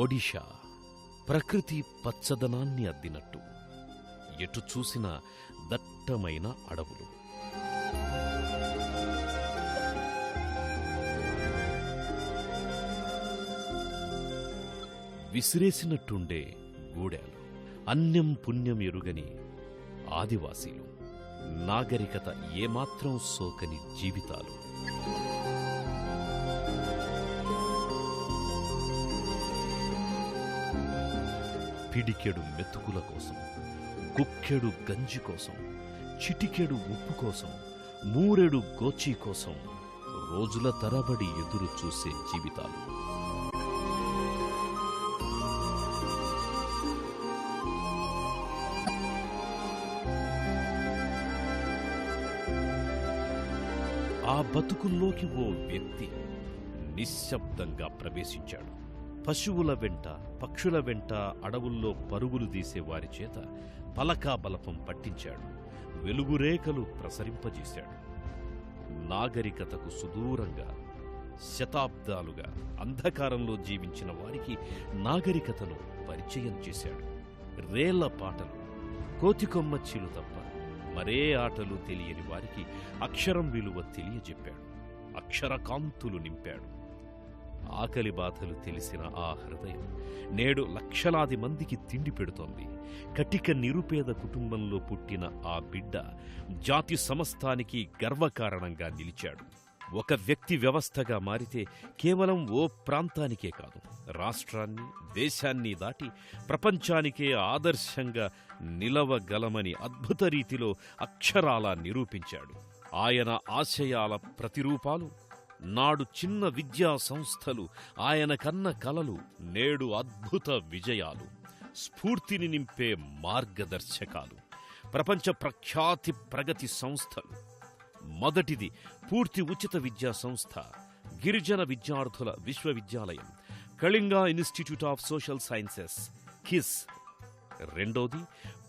ఒడిషా ప్రకృతి పచ్చదనాన్ని అద్దినట్టు ఎటు చూసిన దట్టమైన అడవులు. విసిరేసినట్టుండే గూడెలు, అన్యం పుణ్యం ఎరుగని ఆదివాసీలు, నాగరికత ఏమాత్రం సోకని జీవితాలు. పిడికెడు మెతుకుల కోసం, కుక్కెడు గంజి కోసం, చిటికెడు ఉప్పు కోసం, మూరెడు గోచీ కోసం రోజుల తరబడి ఎదురు చూసే జీవితాలు. ఆ బతుకుల్లోకి ఓ వ్యక్తి నిశ్శబ్దంగా ప్రవేశించాడు. పశువుల వెంట, పక్షుల వెంట అడవుల్లో పరుగులు తీసేవారి చేత పలకాబలపం పట్టించాడు. వెలుగురేఖలు ప్రసరింపజేశాడు. నాగరికతకు సుదూరంగా శతాబ్దాలుగా అంధకారంలో జీవించిన వారికి నాగరికతను పరిచయం చేశాడు. రేళ్ల పాటలు, కోతికొమ్మ చిలు తప్ప మరే ఆటలు తెలియని వారికి అక్షరం విలువ తెలియజెప్పాడు. అక్షరకాంతులు నింపాడు. ఆకలి బాధలు తెలిసిన ఆ హృదయం నేడు లక్షలాది మందికి తిండి పెడుతోంది. కటిక నిరుపేద కుటుంబంలో పుట్టిన ఆ బిడ్డ జాతి సమస్తానికి గర్వకారణంగా నిలిచాడు. ఒక వ్యక్తి వ్యవస్థగా మారితే కేవలం ఓ ప్రాంతానికే కాదు, రాష్ట్రాన్ని, దేశాన్ని దాటి ప్రపంచానికే ఆదర్శంగా నిలవగలమని అద్భుత రీతిలో అక్షరాలా నిరూపించాడు. ఆయన ఆశయాల ప్రతిరూపాలు నాడు చిన్న విద్యా సంస్థలు, ఆయన కన్న కలలు నేడు అద్భుత విజయాలు, స్ఫూర్తిని నింపే మార్గదర్శకాలు, ప్రపంచ ప్రఖ్యాతి ప్రగతి సంస్థలు. మొదటిది పూర్తి ఉచిత విద్యా సంస్థ, గిరిజన విద్యార్థుల విశ్వవిద్యాలయం, Kalinga institute of social sciences KISS. రెండోది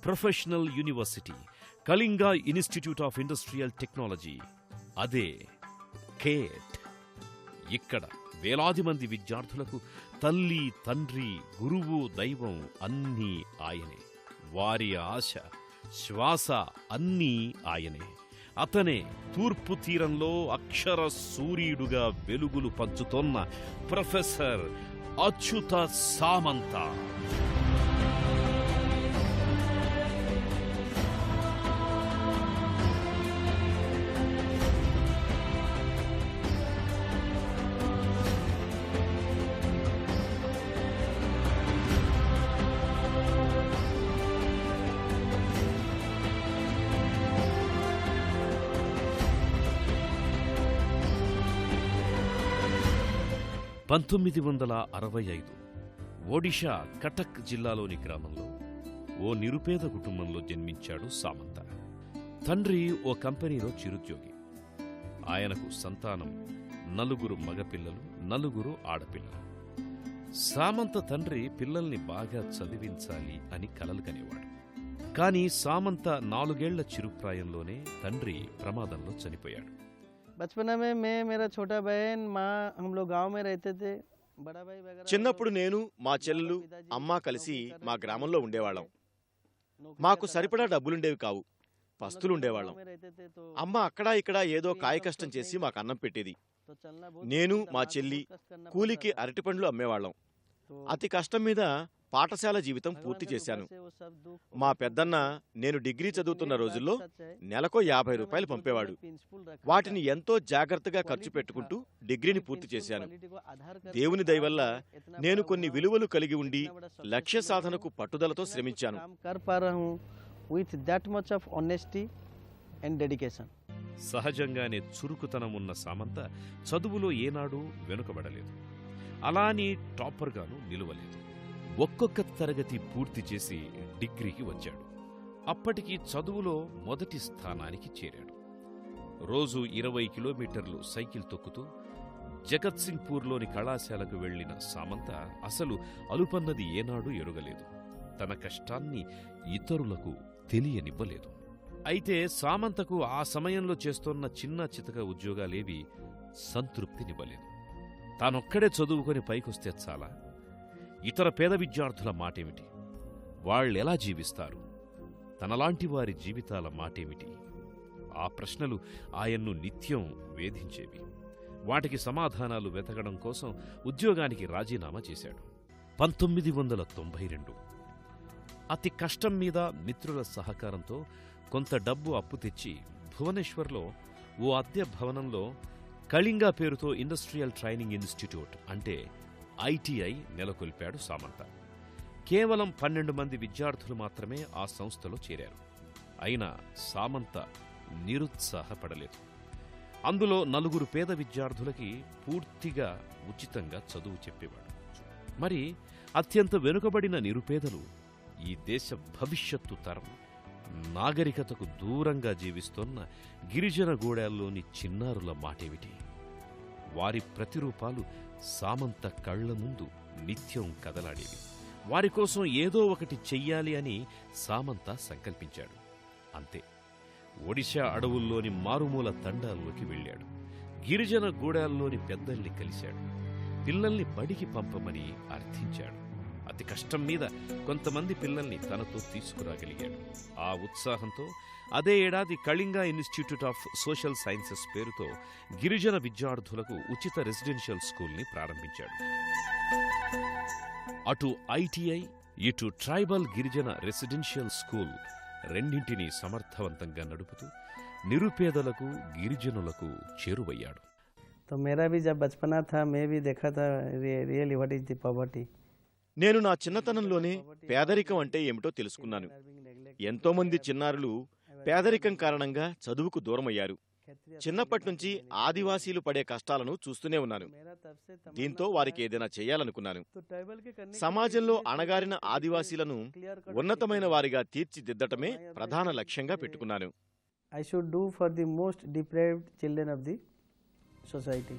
professional university, Kalinga institute of industrial technology, అదే KET. ఇక్కడ వేలాది మంది విద్యార్థులకు తల్లి, తండ్రి, గురువు, దైవం అన్నీ ఆయనే. వారి ఆశ, శ్వాస అన్నీ ఆయనే. అతనే తూర్పు తీరంలో అక్షర సూర్యుడుగా వెలుగులు పంచుతోన్న ప్రొఫెసర్ అచ్యుత సామంత. పంతొమ్మిది 1965 ఒడిషా కటక్ జిల్లాలోని గ్రామంలో ఓ నిరుపేద కుటుంబంలో జన్మించాడు సామంత. తండ్రి ఓ కంపెనీలో చిరుద్యోగి. ఆయనకు సంతానం 4 మగపిల్లలు, 4 ఆడపిల్లలు. సామంత తండ్రి పిల్లల్ని బాగా చదివించాలి అని కలలు కనేవాడు. కాని సామంత 4 ఏళ్ల చిరుప్రాయంలోనే తండ్రి ప్రమాదంలో చనిపోయాడు. बचपन में मैं मेरा छोटा बहन माँ हम लोग गांव में रहते थे. बड़ा भाई वगैरह చిన్నప్పుడు నేను, మా చెల్లెలు, అమ్మ కలిసి మా గ్రామంలో ఉండేవాళ్ళం. మాకు సరిపడా డబ్బులుండేవి కావు, పస్తులుండేవాళ్ళం. అమ్మ అక్కడా ఇక్కడ ఏదో కాయకష్టం చేసి మాకు అన్నం పెట్టేది. నేను, మా చెల్లి కూలికి అరటిపండ్లు అమ్మేవాళ్ళం. అతి కష్టం మీద పాఠశాల జీవితం పూర్తి చేశాను. మా పెద్దన్న నేను డిగ్రీ చదువుతున్న రోజుల్లో నెలకో 50 రూపాయలు పంపేవాడు. వాటిని ఎంతో జాగ్రత్తగా ఖర్చు పెట్టుకుంటూ డిగ్రీని పూర్తి చేశాను. దేవుని దయ వల్ల నేను కొన్ని విలువలు కలిగి ఉండి లక్ష్య సాధనకు పట్టుదలతో శ్రమించాను. సహజంగానే చురుకుతనం ఉన్న సామంత చదువులో ఏనాడూ వెనుకబడలేదు. అలాని టాపర్గాను నిలువలేదు. ఒక్కొక్క తరగతి పూర్తి చేసి డిగ్రీకి వచ్చాడు. అప్పటికి చదువులో మొదటి స్థానానికి చేరాడు. రోజు 20 కిలోమీటర్లు సైకిల్ తొక్కుతూ జగత్సింగ్పూర్లోని కళాశాలకు వెళ్లిన సామంత అసలు అలుపన్నది ఏనాడూ ఎరుగలేదు. తన కష్టాన్ని ఇతరులకు తెలియనివ్వలేదు. అయితే సామంతకు ఆ సమయంలో చేస్తోన్న చిన్న చితక ఉద్యోగాలేవి సంతృప్తినివ్వలేదు. తానొక్కడే చదువుకొని పైకొస్తే చాలా, ఇతర పేద విద్యార్థుల మాటేమిటి? వాళ్ళెలా జీవిస్తారు? తనలాంటి వారి జీవితాల మాటేమిటి? ఆ ప్రశ్నలు ఆయన్ను నిత్యం వేధించేవి. వాటికి సమాధానాలు వెతకడం కోసం ఉద్యోగానికి రాజీనామా చేశాడు. 1992 అతి కష్టం మీద మిత్రుల సహకారంతో కొంత డబ్బు అప్పు తెచ్చి భువనేశ్వర్లో ఓ అద్దె భవనంలో కళింగా పేరుతో ఇండస్ట్రియల్ ట్రైనింగ్ ఇన్స్టిట్యూట్ అంటే ఐటీఐ నెలకొల్పాడు సామంత. కేవలం 12 మంది విద్యార్థులు మాత్రమే ఆ సంస్థలో చేరారు. అయినా సామంత నిరుత్సాహపడలేదు. అందులో 4 పేద విద్యార్థులకి పూర్తిగా ఉచితంగా చదువు చెప్పేవాడు. మరి అత్యంత వెనుకబడిన నిరుపేదలు, ఈ దేశ భవిష్యత్తు తరం, నాగరికతకు దూరంగా జీవిస్తోన్న గిరిజన గూడాల్లోని చిన్నారుల మాటేమిటి? వారి ప్రతిరూపాలు సామంత కళ్ల ముందు నిత్యం కదలాడేవి. వారికోసం ఏదో ఒకటి చెయ్యాలి అని సామంత సంకల్పించాడు. అంతే, ఒడిశా అడవుల్లోని మారుమూల తండాల్లోకి వెళ్ళాడు. గిరిజన గూడాల్లోని పెద్దల్ని కలిశాడు. పిల్లల్ని బడికి పంపమని అర్థించాడు. అతి కష్టం మీద కొంతమంది పిల్లల్ని తనతో తీసుకురాగలిగాడు. ఆ ఉత్సాహంతో అదే ఏడాది Kalinga institute of social sciences పేరుతో గిరిజన విద్యార్థులకు ఉచిత రెసిడెన్షియల్ స్కూల్ని ప్రారంభించాడు. అటు ఐటీఐ, ఇటు ట్రైబల్ గిరిజన రెసిడెన్షియల్ స్కూల్ రెండింటినీ సమర్థవంతంగా నడుపుతూ నిరుపేదలకు, గిరిజనులకు చేరువయ్యాడు. तो मेरा भी जब बचपना था मैं भी देखा था really what is the poverty. నేను నా చిన్నతనంలోనే పేదరికం అంటే ఏమిటో తెలుసుకున్నాను. ఎంతోమంది చిన్నారులు పేదరికం కారణంగా చదువుకు దూరమయ్యారు. చిన్నప్పటినుంచి ఆదివాసీలు పడే కష్టాలను చూస్తూనే ఉన్నాను. దీంతో వారికి ఏదైనా చేయాలనుకున్నాను. సమాజంలో అణగారిన ఆదివాసీలను ఉన్నతమైన వారిగా తీర్చిదిద్దటమే ప్రధాన లక్ష్యంగా పెట్టుకున్నాను. I should do for the most deprived children of the society.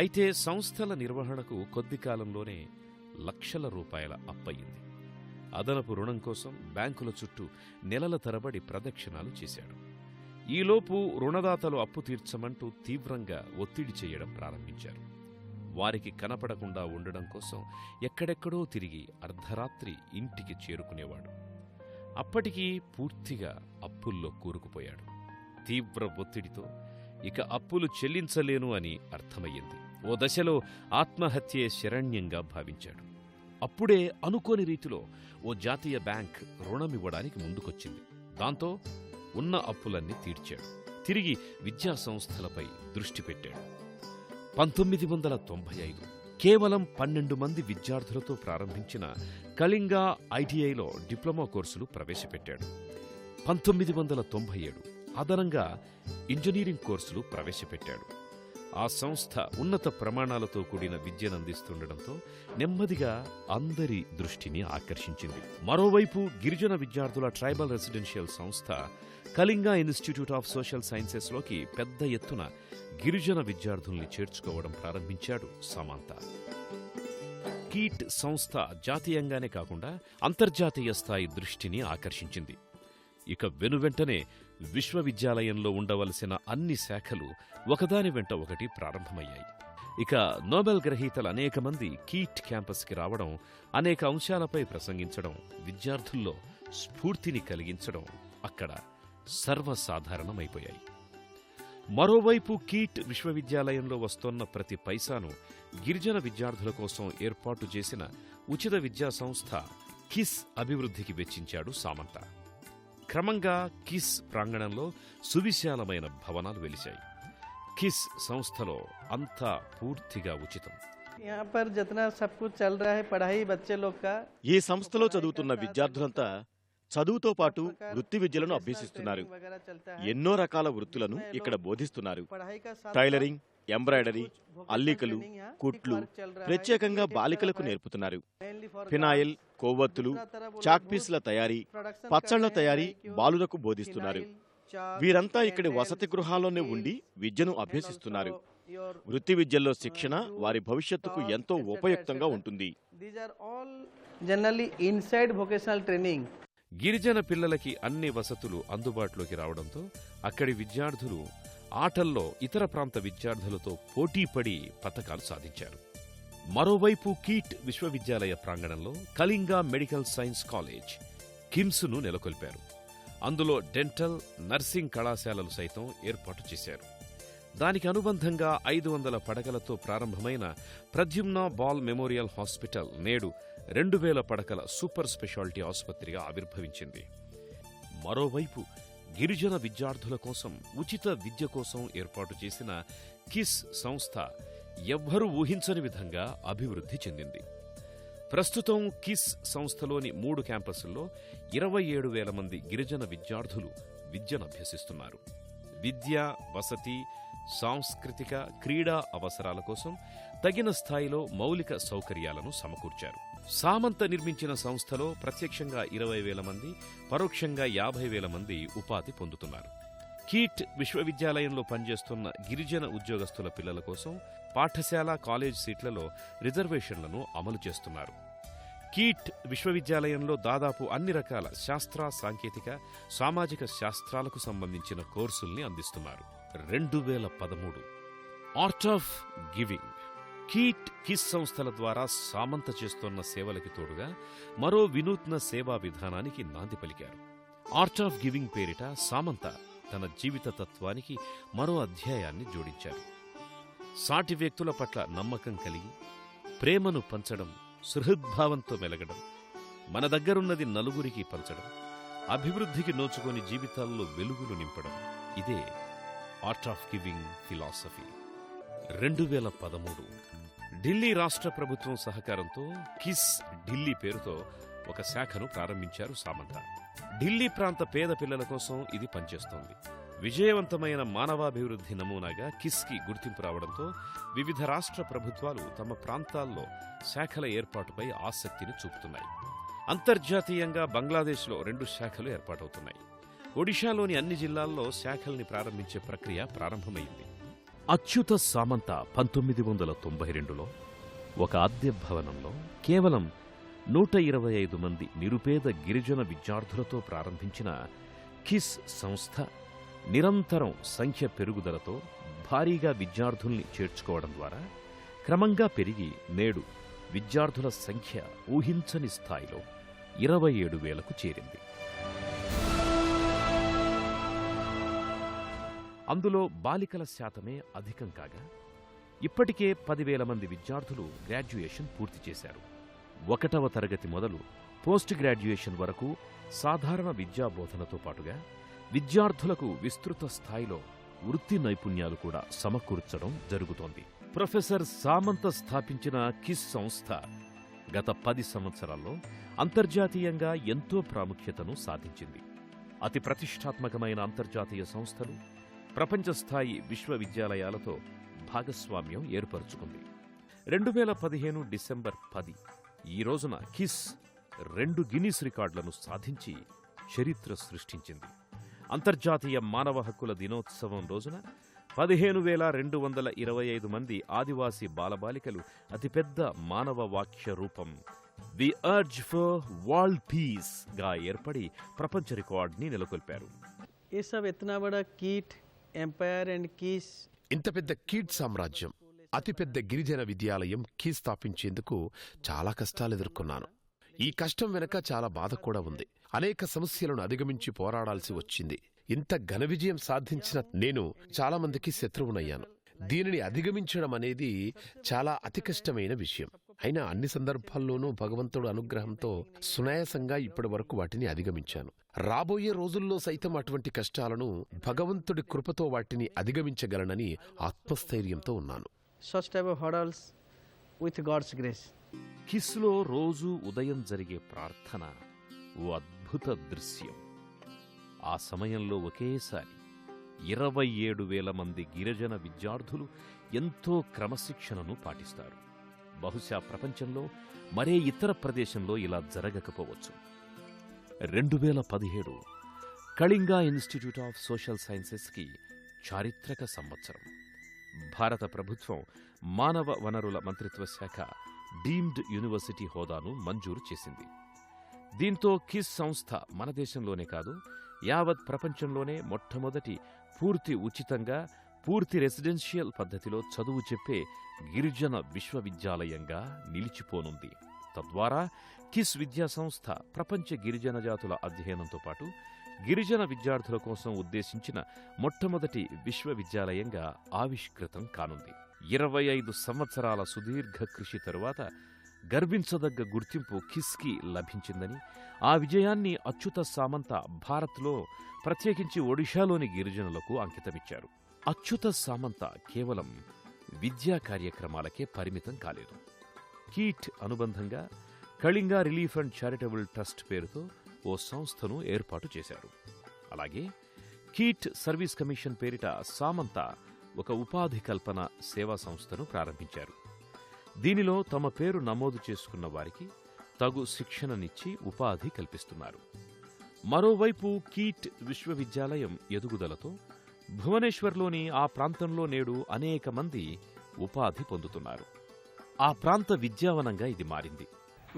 అయితే సంస్థల నిర్వహణకు కొద్ది కాలంలోనే లక్షల రూపాయల అప్పయింది. అదనపు రుణం కోసం బ్యాంకుల చుట్టూ నెలల తరబడి ప్రదక్షిణాలు చేశాడు. ఈలోపు రుణదాతలు అప్పు తీర్చమంటూ తీవ్రంగా ఒత్తిడి చేయడం ప్రారంభించారు. వారికి కనపడకుండా ఉండడం కోసం ఎక్కడెక్కడో తిరిగి అర్ధరాత్రి ఇంటికి చేరుకునేవాడు. అప్పటికీ పూర్తిగా అప్పుల్లో కూరుకుపోయాడు. తీవ్ర ఒత్తిడితో ఇక అప్పులు చెల్లించలేను అని అర్థమయ్యింది. ఓ దశలో ఆత్మహత్యే శరణ్యంగా భావించాడు. అప్పుడే అనుకోని రీతిలో ఓ జాతీయ బ్యాంక్ రుణమివ్వడానికి ముందుకొచ్చింది. దాంతో ఉన్న అప్పులన్నీ తీర్చాడు. తిరిగి విద్యా సంస్థలపై దృష్టి పెట్టాడు. 1995 కేవలం 12 మంది విద్యార్థులతో ప్రారంభించిన కళింగా ఐటీఐలో డిప్లొమా కోర్సులు ప్రవేశపెట్టాడు. 1997 అదనంగా ఇంజనీరింగ్ కోర్సులు ప్రవేశపెట్టాడు. ఆ సంస్థ ఉన్నత ప్రమాణాలతో కూడిన విద్యనందిస్తుండటంతో నెమ్మదిగా అందరి దృష్టిని ఆకర్షించింది. మరోవైపు గిరిజన విద్యార్థుల ట్రైబల్ రెసిడెన్షియల్ సంస్థ కళింగా ఇన్స్టిట్యూట్ ఆఫ్ సోషల్ సైన్సెస్లోకి పెద్ద ఎత్తున గిరిజన విద్యార్థుల్ని చేర్చుకోవడం ప్రారంభించాడు సామంత. కీట్ సంస్థ జాతీయంగానే కాకుండా అంతర్జాతీయ స్థాయి దృష్టిని ఆకర్షించింది. ఇక వెనువెంటనే విశ్వవిద్యాలయంలో ఉండవలసిన అన్ని శాఖలు ఒకదాని వెంట ఒకటి ప్రారంభమయ్యాయి. ఇక నోబెల్ గ్రహీతలు అనేక మంది కీట్ క్యాంపస్కి రావడం, అనేక అంశాలపై ప్రసంగించడం, విద్యార్థుల్లో స్ఫూర్తిని కలిగించడం అక్కడ సర్వసాధారణమైపోయాయి. మరోవైపు కీట్ విశ్వవిద్యాలయంలో వస్తోన్న ప్రతి పైసాను గిరిజన విద్యార్థుల కోసం ఏర్పాటు చేసిన ఉచిత విద్యా సంస్థ కిస్ అభివృద్ధికి వెచ్చించాడు సామంత. క్రమంగా కిస్ ప్రాంగణంలో సువిశాలమైన భవనాలు వెలిశాయి. కిస్ సంస్థలో అంతా పూర్తిగా ఉచితం. यहाँ पर जितना सब कुछ चल रहा है पढ़ाई बच्चे लोग का. ఈ సంస్థలో చదువుతున్న విద్యార్థులంతా చదువుతో పాటు వృత్తి విద్యలను అభ్యసిస్తున్నారు. ఎన్నో రకాల వృత్తులను ఇక్కడ బోధిస్తున్నారు. టైలరింగ్, ఎంబ్రాయిడరీ, అల్లికలు, కుట్లు ప్రత్యేకంగా బాలికలకు నేర్పుతున్నారు. ఫినాయిల్, కొవ్వొత్తులు, చాక్పీసుల తయారీ, పచ్చళ్ల తయారీ బాలులకు బోధిస్తున్నారు. వీరంతా ఇక్కడి వసతి గృహాల్లోనే ఉండి విద్యను అభ్యసిస్తున్నారు. వృత్తి విద్యల్లో శిక్షణ వారి భవిష్యత్తుకు ఎంతో ఉపయుక్తంగా ఉంటుంది. గిరిజన పిల్లలకి అన్ని వసతులు అందుబాటులోకి రావడంతో అక్కడి విద్యార్థులు ఆటల్లో ఇతర ప్రాంత విద్యార్థులతో పోటీపడి పతకాలు సాధించారు. మరోవైపు కీట్ విశ్వవిద్యాలయ ప్రాంగణంలో కళింగా మెడికల్ సైన్స్ కాలేజ్ కిమ్స్ను నెలకొల్పారు. అందులో డెంటల్, నర్సింగ్ కళాశాలలు సైతం ఏర్పాటు చేశారు. దానికి అనుబంధంగా 500 పడకలతో ప్రారంభమైన ప్రద్యుమ్న బాల్ మెమోరియల్ హాస్పిటల్ నేడు 2000 పడకల సూపర్ స్పెషాలిటీ ఆసుపత్రిగా ఆవిర్భవించింది. మరోవైపు గిరిజన విద్యార్థుల కోసం ఉచిత విద్య కోసం ఏర్పాటు చేసిన కిస్ సంస్థ ఎవ్వరూ ఊహించని విధంగా అభివృద్ధి చెందింది. ప్రస్తుతం కిస్ సంస్థలోని 3 క్యాంపసుల్లో 27,000 మంది గిరిజన విద్యార్థులు విద్యనభ్యసిస్తున్నారు. విద్య, వసతి, సాంస్కృతిక, క్రీడా అవసరాల కోసం తగిన స్థాయిలో మౌలిక సౌకర్యాలను సమకూర్చారు. సామంత నిర్మించిన సంస్థలో ప్రత్యక్షంగా 20,000 మంది, పరోక్షంగా 50,000 మంది ఉపాధి పొందుతున్నారు. కీట్ విశ్వవిద్యాలయంలో పనిచేస్తున్న గిరిజన ఉద్యోగస్తుల పిల్లల కోసం పాఠశాల, కాలేజ్ సీట్లలో రిజర్వేషన్లను అమలు చేస్తున్నారు. కీట్ విశ్వవిద్యాలయంలో దాదాపు అన్ని రకాల శాస్త్ర, సాంకేతిక, సామాజిక శాస్త్రాలకు సంబంధించిన కోర్సుల్ని అందిస్తున్నారు. 2013 art of giving Keat, kiss సంస్థల ద్వారా సామంత చేస్తున్న సేవలకి తోడుగా మరో వినూత్న సేవా విధానానికి నాంది పలికారు. ఆర్ట్ ఆఫ్ గివింగ్ పేరిట సామంత తన జీవిత తత్వానికి మరో అధ్యాయాన్ని జోడించారు. సాటి వ్యక్తుల పట్ల నమ్మకం కలిగి, ప్రేమను పంచడం, సుహృద్భావంతో మెలగడం, మన దగ్గరున్నది నలుగురికి పంచడం, అభివృద్ధికి నోచుకొని జీవితాల్లో వెలుగులు నింపడం, ఇదే art of giving philosophy. 2013 Delhi రాష్ట్ర ప్రభుత్వం సహకారంతో కిస్ ఢిల్లీ పేరుతో ఒక శాఖను ప్రారంభించారు సామంత. ఢిల్లీ ప్రాంత పేద పిల్లల కోసం ఇది పనిచేస్తోంది. విజయవంతమైన మానవాభివృద్ధి నమూనాగా కిస్కి గుర్తింపు రావడంతో వివిధ రాష్ట్ర ప్రభుత్వాలు తమ ప్రాంతాల్లో శాఖల ఏర్పాటుపై ఆసక్తిని చూపుతున్నాయి. అంతర్జాతీయంగా బంగ్లాదేశ్లో 2 శాఖలు ఏర్పాటవుతున్నాయి. ఒడిషాలోని అన్ని జిల్లాల్లో శాఖల్ని ప్రారంభించే ప్రక్రియ ప్రారంభమైంది. అచ్యుత సామంత 1992లో ఒక అద్దె భవనంలో కేవలం 125 మంది నిరుపేద గిరిజన విద్యార్థులతో ప్రారంభించిన కిస్ సంస్థ నిరంతరం సంఖ్య పెరుగుదలతో భారీగా విద్యార్థుల్ని చేర్చుకోవడం ద్వారా క్రమంగా పెరిగి నేడు విద్యార్థుల సంఖ్య ఊహించని స్థాయిలో 27,000కు చేరింది. అందులో బాలికల శాతమే అధికం కాగా ఇప్పటికే 10,000 మంది విద్యార్థులు గ్రాడ్యుయేషన్ పూర్తి చేశారు. 1వ తరగతి మొదలు పోస్ట్ గ్రాడ్యుయేషన్ వరకు సాధారణ విద్యాబోధనతో పాటుగా విద్యార్థులకు విస్తృత స్థాయిలో వృత్తి నైపుణ్యాలు కూడా సమకూర్చడం జరుగుతోంది. ప్రొఫెసర్ సామంత స్థాపించిన కిస్ సంస్థ గత 10 సంవత్సరాల్లో అంతర్జాతీయంగా ఎంతో ప్రాముఖ్యతను సాధించింది. అతి ప్రతిష్టాత్మకమైన అంతర్జాతీయ సంస్థలు, ప్రపంచ స్థాయి విశ్వవిద్యాలయాలతో భాగస్వామ్యం ఏర్పరుచుకుంది. 2015 డిసెంబర్ 10 ఈ రోజున కిస్ 2 గిన్నీస్ రికార్డులను సాధించి చరిత్ర సృష్టించింది. అంతర్జాతీయ మానవ హక్కుల దినోత్సవం రోజున 15,225 మంది ఆదివాసీ బాలబాలికలు అతిపెద్ద మానవ వాక్య రూపం the urge for world peace గా ఏర్పడి ప్రపంచ రికార్డుని నెలకొల్పారు. ఇంత పెద్ద కీట్ సామ్రాజ్యం, అతిపెద్ద గిరిజన విద్యాలయం కీస్ స్థాపించేందుకు చాలా కష్టాలు ఎదుర్కొన్నాను. ఈ కష్టం వెనక చాలా బాధ కూడా ఉంది. అనేక సమస్యలను అధిగమించి పోరాడాల్సి వచ్చింది. ఇంత ఘన విజయం సాధించిన నేను చాలా మందికి శత్రువునయ్యాను. దీనిని అధిగమించడం అనేది చాలా అతి కష్టమైన విషయం. అయినా అన్ని సందర్భాల్లోనూ భగవంతుడు అనుగ్రహంతో సునాయాసంగా ఇప్పటి వరకు వాటిని అధిగమించాను. రాబోయే రోజుల్లో సైతం అటువంటి కష్టాలను భగవంతుడి కృపతో వాటిని అధిగమించగలనని ఆత్మస్థైర్యంతో ఉన్నాను. కిస్లో రోజూ ఉదయం జరిగే ప్రార్థన ఓ అద్భుత దృశ్యం. ఆ సమయంలో ఒకేసారి 27,000 మంది గిరిజన విద్యార్థులు ఎంతో క్రమశిక్షణను పాటిస్తారు. బహుశా ప్రపంచంలో మరే ఇతర ప్రదేశంలో ఇలా జరగకపోవచ్చు. 2017 కళింగా ఇన్స్టిట్యూట్ ఆఫ్ సోషల్ సైన్సెస్కి చారిత్రక సంవత్సరం. భారత ప్రభుత్వం మానవ వనరుల మంత్రిత్వ శాఖ డీమ్డ్ యూనివర్సిటీ హోదాను మంజూరు చేసింది. దీంతో కిస్ సంస్థ మన దేశంలోనే కాదు, యావత్ ప్రపంచంలోనే మొట్టమొదటి పూర్తి ఉచితంగా, పూర్తి రెసిడెన్షియల్ పద్ధతిలో చదువు చెప్పే గిరిజన విశ్వవిద్యాలయంగా నిలిచిపోనుంది. తద్వారా కిస్ విద్యా సంస్థ ప్రపంచ గిరిజన జాతుల అధ్యయనంతో పాటు గిరిజన విద్యార్థుల కోసం ఉద్దేశించిన మొట్టమొదటి విశ్వవిద్యాలయంగా ఆవిష్కృతం కానుంది. 25 సంవత్సరాల సుదీర్ఘ కృషి తరువాత గర్వించదగ్గ గుర్తింపు కిస్కి లభించిందని, ఆ విజయాన్ని అచ్యుత సామంత భారత్లో ప్రత్యేకించి ఒడిషాలోని గిరిజనులకు అంకితమిచ్చారు. అచ్యుత సామంత కేవలం విద్యా కార్యక్రమాలకే పరిమితం కాలేదు. కీట్ అనుబంధంగా Kalinga relief and charitable trust పేరుతో ఓ సంస్థను ఏర్పాటు చేశారు. అలాగే కీట్ సర్వీస్ కమిషన్ పేరిట సామంత ఒక ఉపాధి కల్పన సేవా సంస్థను ప్రారంభించారు. దీనిలో తమ పేరు నమోదు చేసుకున్న వారికి తగు శిక్షణనిచ్చి ఉపాధి కల్పిస్తున్నారు. మరోవైపు కీట్ విశ్వవిద్యాలయం ఎదుగుదలతో భువనేశ్వర్లోని ఆ ప్రాంతంలో నేడు అనేక మంది ఉపాధి పొందుతున్నారు. ఆ ప్రాంత విద్యావనంగా ఇది మారింది.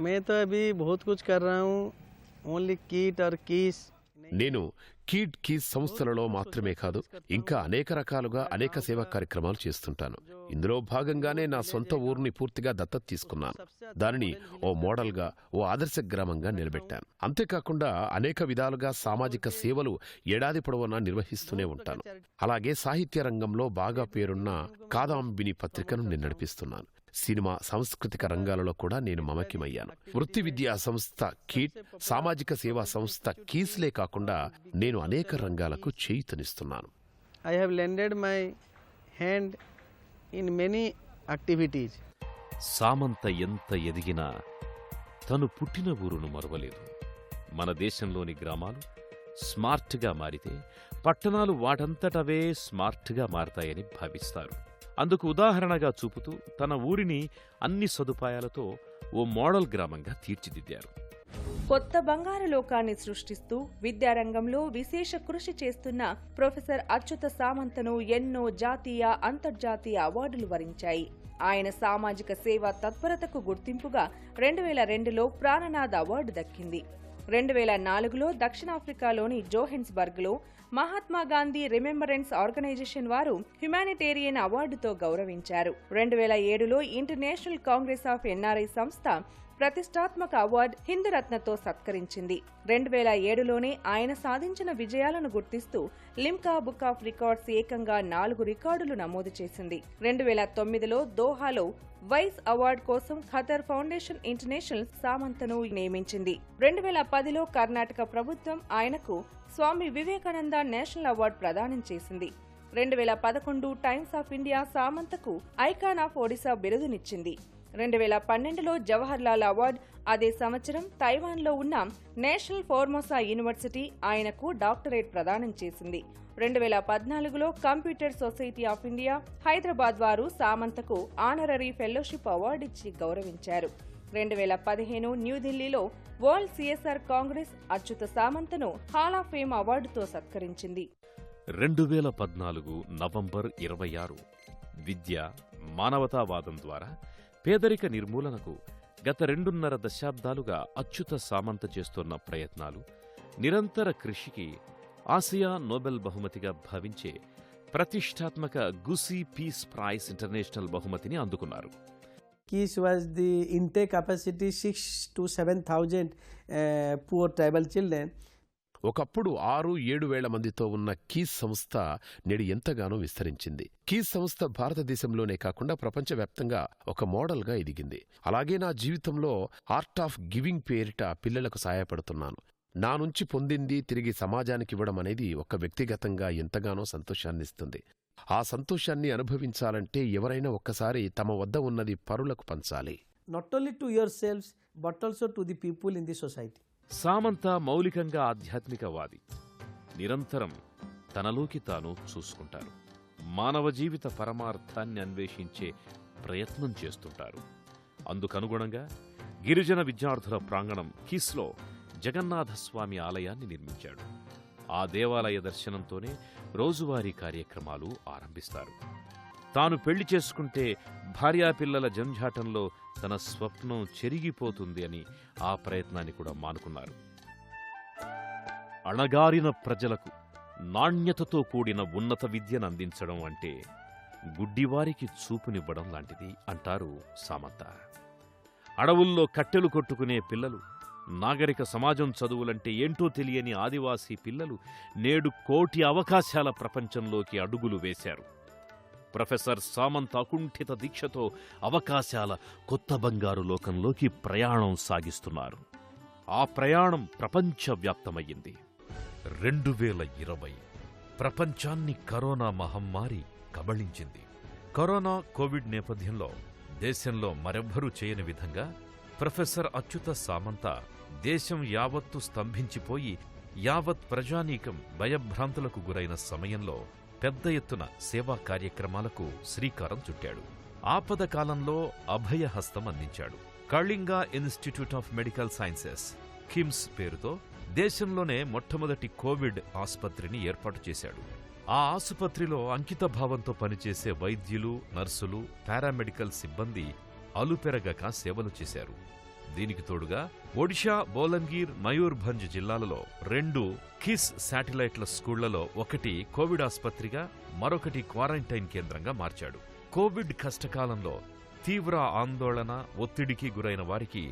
मैं तो अभी बहुत कुछ कर रहा हूँ, ओनली कीट और कीस. నేను కీట్ కీస్ సంస్థలలో మాత్రమే కాదు, ఇంకా అనేక రకాలుగా అనేక సేవా కార్యక్రమాలు చేస్తుంటాను. ఇందులో భాగంగానే నా సొంత ఊరిని పూర్తిగా దత్తత తీసుకున్నాను. దానిని ఓ మోడల్గా, ఓ ఆదర్శ గ్రామంగా నిలబెట్టాను. అంతేకాకుండా అనేక విధాలుగా సామాజిక సేవలు ఏడాది పొడవునా నిర్వహిస్తూనే ఉంటాను. అలాగే సాహిత్య రంగంలో బాగా పేరున్న కాదాంబిని పత్రికను నేను నడిపిస్తున్నాను. సినిమా, సాంస్కృతిక రంగాలలో కూడా నేను మమక్యమయ్యాను. వృత్తి విద్యా సంస్థ కీట్, సామాజిక సేవా సంస్థ కీస్లే కాకుండా నేను అనేక రంగాలకు చేయూతనిస్తున్నాను. I have lended my hand in many activities. సామంత ఎంత ఎదిగినా తను పుట్టిన ఊరును మరువలేదు. మన దేశంలోని గ్రామాలు స్మార్ట్గా మారితే పట్టణాలు వాటంతటవే స్మార్ట్గా మారతాయని భావిస్తారు. అందుకు ఉదాహరణగా చూపుతూ తన ఊరిని అన్ని సదుపాయాలతో ఓ మోడల్ గ్రామంగా తీర్చిదిద్దారు. కొత్త బంగారు లోకాన్ని సృష్టిస్తూ విద్యారంగంలో విశేష కృషి చేస్తున్న ప్రొఫెసర్ అచ్యుత సామంతను ఎన్నో జాతీయ, అంతర్జాతీయ అవార్డులు వరించాయి. ఆయన సామాజిక సేవా తత్పరతకు గుర్తింపుగా 2002లో ప్రాణనాథ్ అవార్డు దక్కింది. 2004లో దక్షిణాఫ్రికాలోని జోహెన్స్బర్గ్లో మహాత్మాగాంధీ రిమెంబరెన్స్ ఆర్గనైజేషన్ వారు హ్యుమానిటేరియన్ అవార్డుతో గౌరవించారు. 2007లో ఇంటర్నేషనల్ కాంగ్రెస్ ఆఫ్ ఎన్ఆర్ఐ సంస్థ ప్రతిష్టాత్మక అవార్డు హిందూరత్నతో సత్కరించింది. 2007లోనే ఆయన సాధించిన విజయాలను గుర్తిస్తూ లిమ్కా బుక్ ఆఫ్ రికార్డ్స్ ఏకంగా 4 రికార్డులు నమోదు చేసింది. 2009లో దోహాలో వైస్ అవార్డు కోసం ఖతర్ ఫౌండేషన్ ఇంటర్నేషనల్ సామంతను నియమించింది. 2010లో కర్ణాటక ప్రభుత్వం ఆయనకు స్వామి వివేకానంద నేషనల్ అవార్డు ప్రదానం చేసింది. 2011 టైమ్స్ ఆఫ్ ఇండియా సామంతకు ఐకాన్ ఆఫ్ ఒడిశా బిరుదునిచ్చింది. 2012లో జవహర్ లాల్ అవార్డు, అదే సంవత్సరం తైవాన్లో ఉన్న నేషనల్ ఫోర్మోసా యూనివర్సిటీ ఆయనకు డాక్టరేట్ ప్రదానం చేసింది. 2014లో computer society of India Hyderabad వారు సామంతకు ఆనరరీ ఫెలోషిప్ అవార్డిచ్చి గౌరవించారు. 2015 న్యూఢిల్లీలో వరల్డ్ సిఎస్ఆర్ కాంగ్రెస్ అచ్యుత సామంతను హాల్ ఆఫ్ ఫేమ్ అవార్డుతో సత్కరించింది. 2014 నవంబర్ 26 విద్య, మానవతావాదం ద్వారా పేదరిక నిర్మూలనకు గత 2.5 దశాబ్దాలుగా అచ్యుత సామంత చేస్తున్న ప్రయత్నాలు, నిరంతర కృషికి ఆసియా నోబెల్ బహుమతిగా భావించే ప్రతిష్టాత్మక గుసి పీస్ ప్రైజ్ ఇంటర్నేషనల్ బహుమతిని అందుకున్నారు. KIS was the intake capacity 6 to 7,000 poor tribal children. ఒకప్పుడు 6-7 వేల మందితో ఉన్న కీస్ సంస్థ నేడు ఎంతగానో విస్తరించింది. కీస్ సంస్థ భారతదేశంలోనే కాకుండా ప్రపంచవ్యాప్తంగా ఒక మోడల్గా ఎదిగింది. అలాగే నా జీవితంలో ఆర్ట్ ఆఫ్ గివింగ్ పేరిట పిల్లలకు సహాయపడుతున్నాను. నా నుంచి పొందింది తిరిగి సమాజానికి ఇవ్వడం అనేది ఒక వ్యక్తిగతంగా ఎంతగానో సంతోషాన్నిస్తుంది. ఆ సంతోషాన్ని అనుభవించాలంటే ఎవరైనా ఒక్కసారి తమ వద్ద ఉన్నది పరులకు పంచాలి. Not only to yourselves but also to the people in the society. సామంత మౌలికంగా ఆధ్యాత్మికవాది. నిరంతరం తనలోకి తాను చూసుకుంటారు. మానవ జీవిత పరమార్థాన్ని అన్వేషించే ప్రయత్నం చేస్తుంటారు. అందుకనుగుణంగా గిరిజన విద్యార్థుల ప్రాంగణం కీస్లో జగన్నాథస్వామి ఆలయాన్ని నిర్మించాడు. ఆ దేవాలయ దర్శనంతోనే రోజువారీ కార్యక్రమాలు ఆరంభిస్తారు. తాను పెళ్లి చేసుకుంటే భార్యాపిల్లల జంఝాటంలో తన స్వప్నం చెరిగిపోతుంది అని ఆ ప్రయత్నాన్ని కూడా మానుకున్నారు. అణగారిన ప్రజలకు నాణ్యతతో కూడిన ఉన్నత విద్యను అందించడం అంటే గుడ్డివారికి చూపునివ్వడం లాంటిది అంటారు సామంత. అడవుల్లో కట్టెలు కొట్టుకునే పిల్లలు, నాగరిక సమాజం చదువులంటే ఏంటో తెలియని ఆదివాసీ పిల్లలు నేడు కోటి అవకాశాల ప్రపంచంలోకి అడుగులు వేశారు. ప్రొఫెసర్ సామంత్ అకుంఠిత దీక్షతో అవకాశాల కొత్త బంగారు లోకంలోకి ప్రయాణం సాగిస్తున్నారు. ఆ ప్రయాణం ప్రపంచవ్యాప్తమయ్యింది. 2020 ప్రపంచాన్ని కరోనా మహమ్మారి కబళించింది. కరోనా కోవిడ్ నేపథ్యంలో దేశంలో మరెవ్వరూ చేయని విధంగా ప్రొఫెసర్ అచ్యుత సామంత దేశం యావత్తు స్తంభించిపోయి యావత్ ప్రజానీకం భయభ్రాంతులకు గురైన సమయంలో పెద్ద ఎత్తున సేవా కార్యక్రమాలకు శ్రీకారం చుట్టాడు. ఆపద కాలంలో అభయహస్తం అందించాడు. Kalinga institute of medical sciences KIMS పేరుతో దేశంలోనే మొట్టమొదటి కోవిడ్ ఆసుపత్రిని ఏర్పాటు చేశాడు. ఆ ఆసుపత్రిలో అంకితభావంతో పనిచేసే వైద్యులు, నర్సులు, పారామెడికల్ సిబ్బంది అలుపెరగక సేవలు చేశారు. దీనికి తోడుగా ఒడిషా, బోలంగీర్, మయూర్భంజ్ జిల్లాలలో 2 కిస్ శాటిలైట్ల స్కూళ్లలో ఒకటి కోవిడ్ ఆసుపత్రిగా, మరొకటి క్వారంటైన్ కేంద్రంగా మార్చాడు. కోవిడ్ కష్టకాలంలో తీవ్ర ఆందోళన, ఒత్తిడికి గురైన వారికి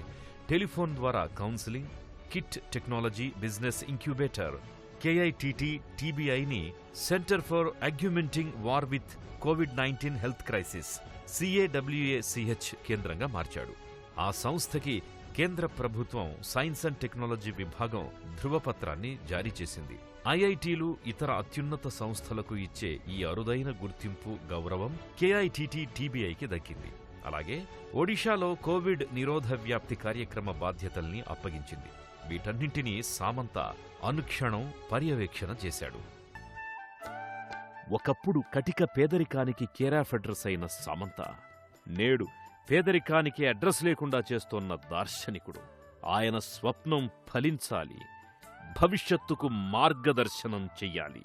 టెలిఫోన్ ద్వారా counselling, KIT technology business incubator KITT TBIని centre for augmenting war with కోవిడ్-19 హెల్త్ క్రైసిస్ CAWACH కేంద్రంగా మార్చాడు. ఆ సంస్థకి కేంద్ర ప్రభుత్వం సైన్స్ అండ్ టెక్నాలజీ విభాగం ధృవపత్రాన్ని జారీ చేసింది. IITలు ఇతర అత్యున్నత సంస్థలకు ఇచ్చే ఈ అరుదైన గుర్తింపు, గౌరవం KITT TBIకి దక్కింది. అలాగే ఒడిషాలో కోవిడ్ నిరోధ వ్యాప్తి కార్యక్రమ బాధ్యతల్ని అప్పగించింది. వీటన్నింటినీ సామంత అనుక్షణం పర్యవేక్షణ చేశాడు. ఒకప్పుడు కటిక పేదరికానికి కేరాఫ్ అడ్రస్ అయిన సామంత నేడు పేదరికానికి అడ్రస్ లేకుండా చేస్తోన్న దార్శనికుడు. ఆయన స్వప్నం ఫలించాలి, భవిష్యత్తుకు మార్గదర్శనం చెయ్యాలి.